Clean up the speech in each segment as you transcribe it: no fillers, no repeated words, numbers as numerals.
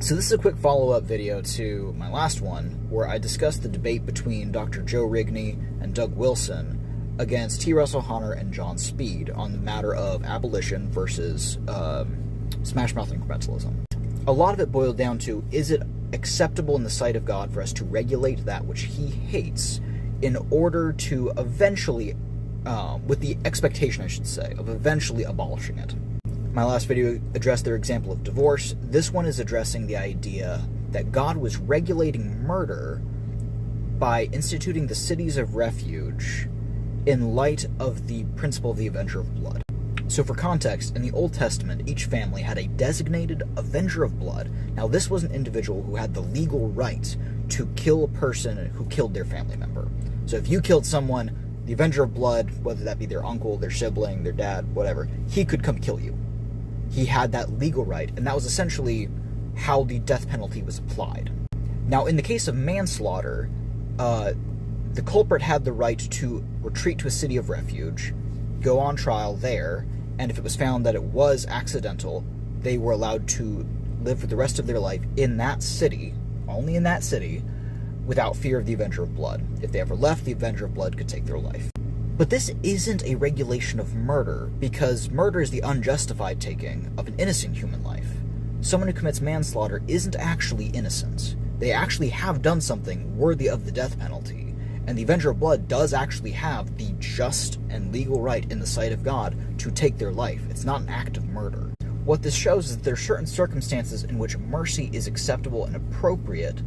So this is a quick follow-up video to my last one, where I discussed the debate between Dr. Joe Rigney and Doug Wilson against T. Russell Hunter and John Speed on the matter of abolition versus smash-mouth incrementalism. A lot of it boiled down to, is it acceptable in the sight of God for us to regulate that which he hates in order to eventually, with the expectation, I should say, of eventually abolishing it? My last video addressed their example of divorce. This one is addressing the idea that God was regulating murder by instituting the cities of refuge in light of the principle of the Avenger of Blood. So for context, in the Old Testament, each family had a designated Avenger of Blood. Now this was an individual who had the legal right to kill a person who killed their family member. So if you killed someone, the Avenger of Blood, whether that be their uncle, their sibling, their dad, whatever, he could come kill you. He had that legal right, and that was essentially how the death penalty was applied. Now, in the case of manslaughter, the culprit had the right to retreat to a city of refuge, go on trial there, and if it was found that it was accidental, they were allowed to live for the rest of their life in that city, only in that city, without fear of the Avenger of Blood. If they ever left, the Avenger of Blood could take their life. But this isn't a regulation of murder, because murder is the unjustified taking of an innocent human life. Someone who commits manslaughter isn't actually innocent. They actually have done something worthy of the death penalty, and the Avenger of Blood does actually have the just and legal right in the sight of God to take their life. It's not an act of murder. What this shows is that there are certain circumstances in which mercy is acceptable and appropriate,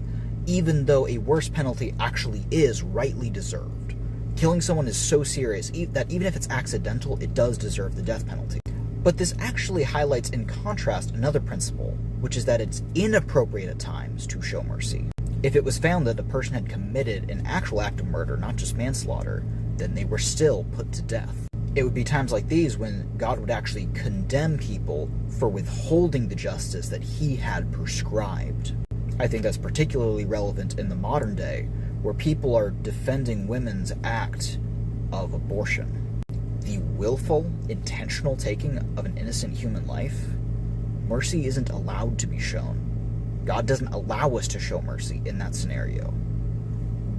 even though a worse penalty actually is rightly deserved. Killing someone is so serious that even if it's accidental, it does deserve the death penalty. But this actually highlights in contrast another principle, which is that it's inappropriate at times to show mercy. If it was found that a person had committed an actual act of murder, not just manslaughter, then they were still put to death. It would be times like these when God would actually condemn people for withholding the justice that he had prescribed. I think that's particularly relevant in the modern day, where people are defending women's act of abortion. The willful, intentional taking of an innocent human life, mercy isn't allowed to be shown. God doesn't allow us to show mercy in that scenario.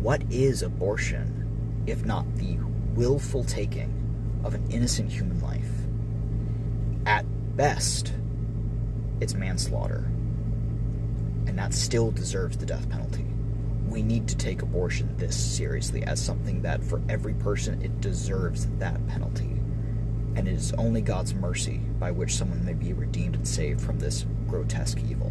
What is abortion if not the willful taking of an innocent human life? At best, it's manslaughter, and that still deserves the death penalty. We need to take abortion this seriously as something that, for every person, it deserves that penalty. And it is only God's mercy by which someone may be redeemed and saved from this grotesque evil.